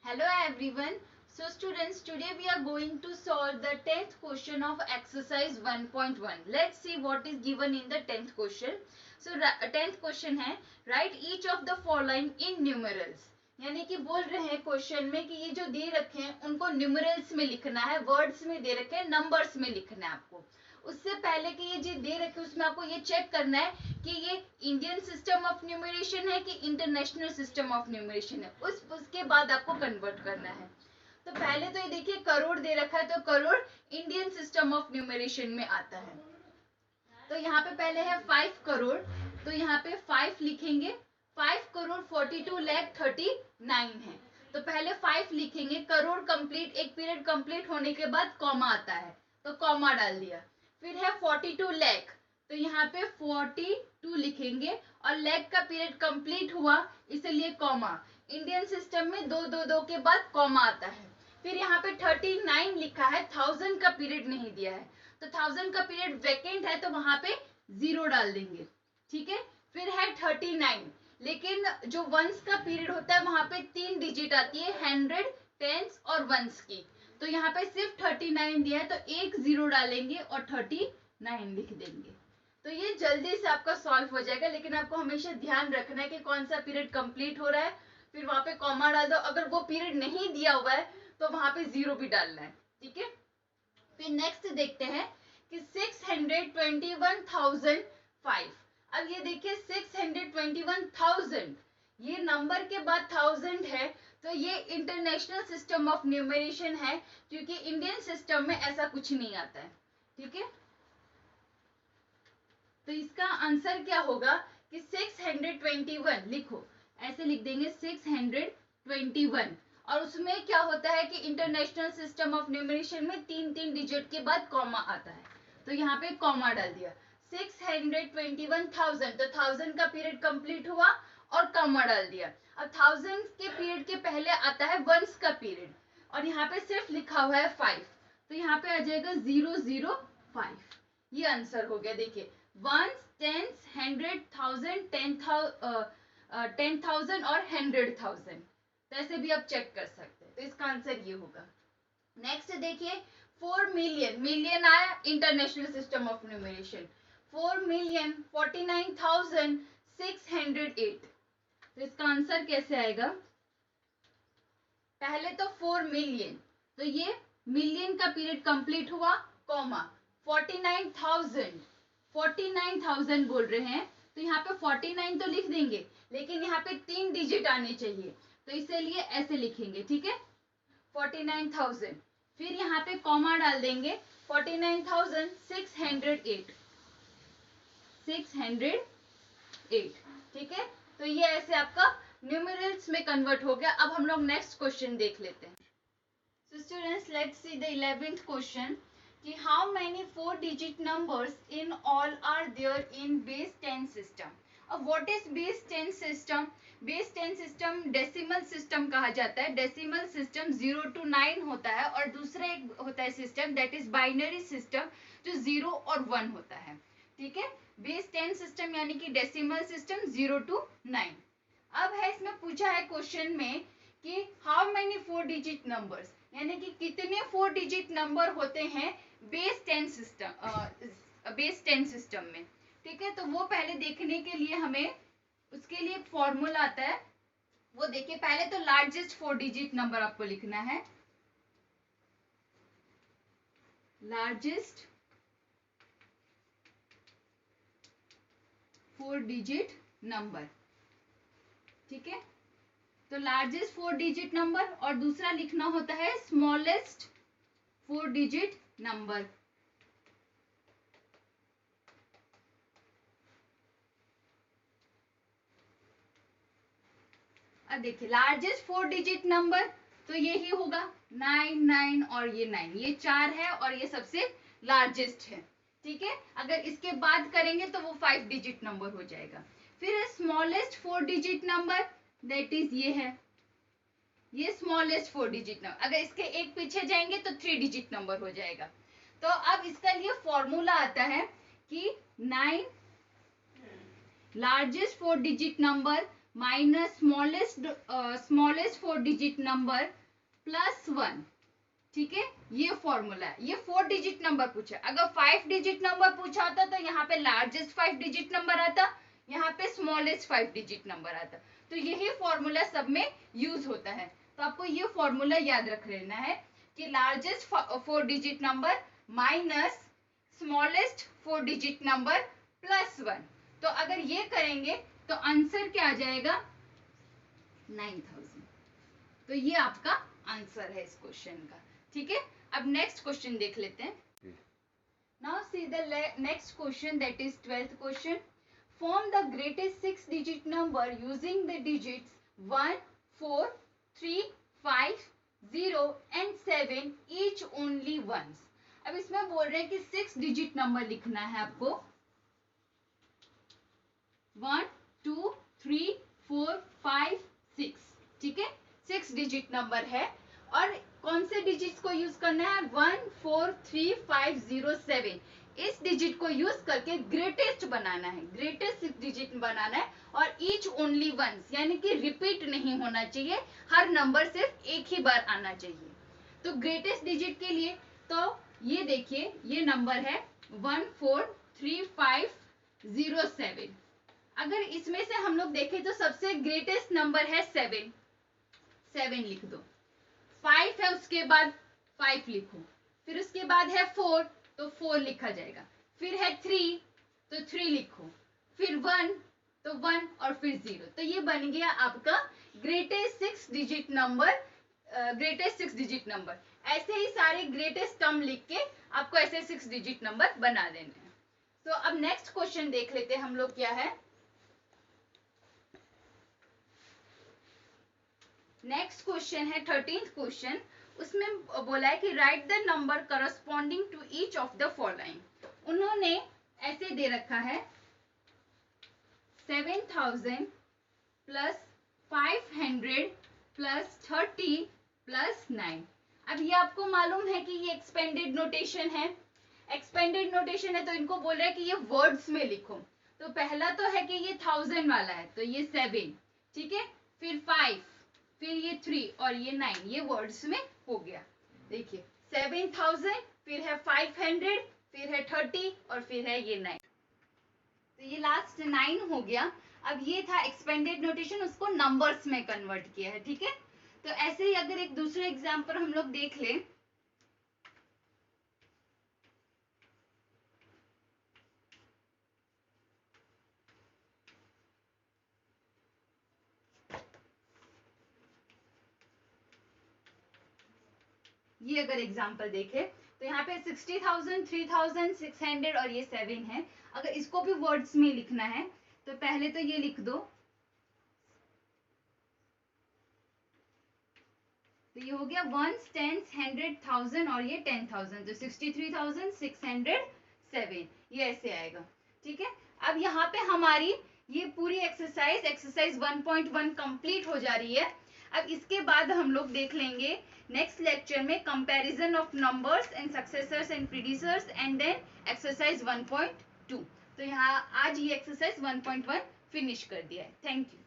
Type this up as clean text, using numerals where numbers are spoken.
Hello everyone. So students, today we are going to solve the 10th question of exercise 1.1. Let's see what is given in the 10th question. So 10th question है write each of the following in numerals. यानी कि बोल रहे हैं question में कि ये जो दे रखे हैं उनको न्यूमरल्स में लिखना है, वर्ड्स में दे रखे हैं, नंबर्स में लिखना है आपको. उससे पहले कि ये जो दे रखे उसमें आपको ये चेक करना है कि ये इंडियन सिस्टम ऑफ न्यूमरेशन है कि इंटरनेशनल सिस्टम ऑफ न्यूमरेशन है. उसके बाद आपको कन्वर्ट करना है. तो पहले तो ये देखिए करोड़ दे रखा है, तो crore Indian system of numeration में आता है. तो यहाँ पे पहले है 5 करोड़, तो यहाँ पे 5 लिखेंगे. 5 करोड़ 42 लाख 39 है. तो पहले 5 लिखेंगे. करोड़ कंप्लीट, एक पीरियड कंप्लीट होने के बाद कॉमा आता है, तो कॉमा डाल दिया. फिर है 42 लाख, तो यहाँ पे 42 लिखेंगे और लाख का पीरियड कंप्लीट हुआ इसलिए कॉमा. इंडियन सिस्टम में दो दो दो के बाद कॉमा आता है. फिर यहाँ पे 39 लिखा है, 1000 का पीरियड नहीं दिया है, तो 1000 का पीरियड वैकेंट है तो वहां पे 0 डाल देंगे. ठीक है. फिर है 39, लेकिन जो वंस का पीरियड होता है वहां पे 3 डिजिट आती है, 100, टेंस और वंस की. तो यहाँ पे सिर्फ 39 दिया है तो एक 0 डालेंगे और 39 लिख देंगे. तो ये जल्दी से आपका सॉल्व हो जाएगा, लेकिन आपको हमेशा ध्यान रखना है कि कौन सा पीरियड कंप्लीट हो रहा है. फिर वहां पे कॉमा डाल दो. अगर वो पीरियड नहीं दिया हुआ है तो वहां पे 0 भी डालना है. ठीक है. फिर नेक्स्ट देखते हैं कि 621,005. अब ये देखिए 621,000, ये नंबर के बाद 1000 है, तो ये इंटरनेशनल सिस्टम ऑफ न्यूमरेशन है, क्योंकि इंडियन सिस्टम में ऐसा कुछ नहीं आता है. ठीक है. तो इसका आंसर क्या होगा कि 621 लिखो, ऐसे लिख देंगे 621. और उसमें क्या होता है कि इंटरनेशनल सिस्टम ऑफ न्यूमरेशन में 3 डिजिट के बाद कॉमा आता है, तो यहाँ पे कॉमा डाल दिया. 621,000, तो 1000 का पीरियड कंप्लीट हुआ और कॉमा डाल दिया. अब 1000 के पीरियड के पहले आता है वंस का पीरियड, और यहाँ पे सिर्फ लिखा हुआ है 5, तो यहाँ पे आ जाएगा 005. ये आंसर हो गया. देखिए वंस, टेंस, 100, 1000, 10,000 और 100,000, तो ऐसे भी आप चेक कर सकते हैं. तो इसका आंसर ये होगा. नेक्स्ट देखिए 4 मिलियन, मिलियन आया इंटरनेशनल सिस्टम ऑफ न्यूमरेशन. 4,49,608. तो इसका आंसर कैसे आएगा? पहले तो 4 मिलियन, तो ये मिलियन का पीरियड कंप्लीट हुआ, कॉमा 49,000 बोल रहे हैं, तो यहाँ पे 49 तो लिख देंगे, लेकिन यहाँ पे 3 डिजिट आने चाहिए, तो इसीलिए ऐसे लिखेंगे. ठीक है. 49,000. फिर यहाँ पे कॉमा डाल देंगे. 49,608. ठीक है. तो ये ऐसे आपका न्यूमरल्स में कन्वर्ट हो गया. अब हम लोग नेक्स्ट क्वेश्चन देख लेते हैं. So students, let's see the 11th question. कि how many 4-digit numbers in all are there in base 10 system? अब what is base 10 system? base 10 system decimal system कहा जाता है. डेसिमल सिस्टम 0 to 9 होता है, और दूसरा एक होता है system that is binary system, जो 0 और 1 होता है. ठीक है. बेस 10 सिस्टम यानी कि डेसिमल सिस्टम 0 to 9. अब है इसमें पूछा है क्वेश्चन में कि हाउ मेनी 4-digit नंबर्स, यानी कि कितने 4-digit नंबर होते हैं बेस 10 सिस्टम में. ठीक है. तो वो पहले देखने के लिए हमें उसके लिए एक फॉर्मूला आता है, वो देखिए. पहले तो लार्जेस्ट 4-digit नंबर आपको लिखना है. Largest 4-digit number. ठीक है. तो लार्जेस्ट 4-digit नंबर, और दूसरा लिखना होता है स्मॉलेस्ट 4-digit नंबर. अब देखिए लार्जेस्ट 4-digit नंबर तो यही होगा 9 और ये 9, ये 4 है और ये सबसे लार्जेस्ट है. ठीक है. अगर इसके बाद करेंगे तो वो 5-digit नंबर हो जाएगा. फिर है smallest 4-digit number, that is ये है, ये स्मॉलेस्ट 4-digit नंबर. अगर इसके एक पीछे जाएंगे तो 3-digit नंबर हो जाएगा. तो अब इसका लिए फॉर्मूला आता है कि 9 largest 4-digit number minus smallest 4 digit number plus 1। ठीक है, ये फॉर्मूला है। ये 4 डिजिट नंबर पूछा, अगर 5 डिजिट नंबर पूछा होता तो यहाँ पे लार्जेस्ट 5 डिजिट नंबर आता, यहाँ पे स्मॉलेस्ट 5 डिजिट नंबर आता। तो यही फॉर्मूला सब में यूज होता है। तो आपको ये फॉर्मूला याद रख लेना है कि largest 4 digit number minus smallest 4 digit number plus 1। तो अगर ये करेंगे तो आंसर क्या आ जाएगा, 9000। तो ये आपका आंसर है इस क्वेश्चन का। ठीक है, अब नेक्स्ट क्वेश्चन देख लेते हैं। Now see the next question, that is 12th question. Form the greatest 6 digit number using the digits 1, 4, 3, 5, 0 and 7 each only once. अब इसमें बोल रहे हैं कि 6 डिजिट नंबर लिखना है आपको। 1, 2, 3, 4, 5, 6। ठीक है, 6 डिजिट नंबर है और कौन से डिजिट्स को यूज करना है, 1, 4, 3, 5, 0, 7। इस डिजिट को यूज करके ग्रेटेस्ट बनाना है, ग्रेटेस्ट 6 डिजिट बनाना है। और ईच ओनली वंस, यानी कि रिपीट नहीं होना चाहिए, हर नंबर सिर्फ एक ही बार आना चाहिए। तो ग्रेटेस्ट डिजिट के लिए तो ये देखिए, ये नंबर है 1, 4, 3, 5, 0, 7। अगर इसमें से हम लोग देखें तो सबसे ग्रेटेस्ट नंबर है 7, 7 लिख दो। 5 है, उसके बाद 5 लिखो। फिर उसके बाद है 4, तो 4 लिखा जाएगा। फिर है 3, तो 3 लिखो। फिर 1, तो 1 और फिर 0। तो ये बन गया आपका greatest 6 digit number, greatest 6 digit number. ऐसे ही सारे ग्रेटेस्ट टर्म लिख के आपको ऐसे 6 डिजिट नंबर बना देने हैं। तो अब नेक्स्ट क्वेश्चन देख लेते हैं हम लोग क्या है। नेक्स्ट क्वेश्चन है 13th क्वेश्चन। उसमें बोला है कि write the number corresponding to each of the following. उन्होंने ऐसे दे रखा है 7000 प्लस 500 प्लस 30 प्लस 9। अब ये आपको मालूम है कि ये एक्सपेंडेड नोटेशन है। एक्सपेंडेड नोटेशन है तो इनको बोल रहा है कि ये वर्ड्स में लिखो। तो पहला तो है कि ये 1000 वाला है, तो ये 7। ठीक है, फिर 5, फिर ये 3 और ये 9, ये वर्ड्स में हो गया। देखिए 7000, फिर है 500, फिर है 30 और फिर है ये 9। तो ये लास्ट 9 हो गया। अब ये था एक्सपेंडेड नोटेशन, उसको नंबर्स में कन्वर्ट किया है। ठीक है, तो ऐसे ही अगर एक दूसरे एग्जाम्पल हम लोग देख लें, ये अगर एग्जाम्पल देखे तो यहाँ पे 60,000, 3,000, 600 और ये 7 है। अगर इसको भी वर्ड्स में लिखना है तो पहले तो ये लिख दो। तो ये हो गया 1s, 10s, 100, 1000 और ये 10,000, तो 63,607, ये ऐसे आएगा। ठीक है, अब यहाँ पे हमारी ये पूरी एक्सरसाइज 1.1 कंप्लीट हो जा रही है। अब इसके बाद हम लोग देख लेंगे नेक्स्ट लेक्चर में comparison of numbers and successors and predecessors and then exercise 1.2। तो यहाँ आज ये एक्सरसाइज 1.1 फिनिश कर दिया है। Thank you.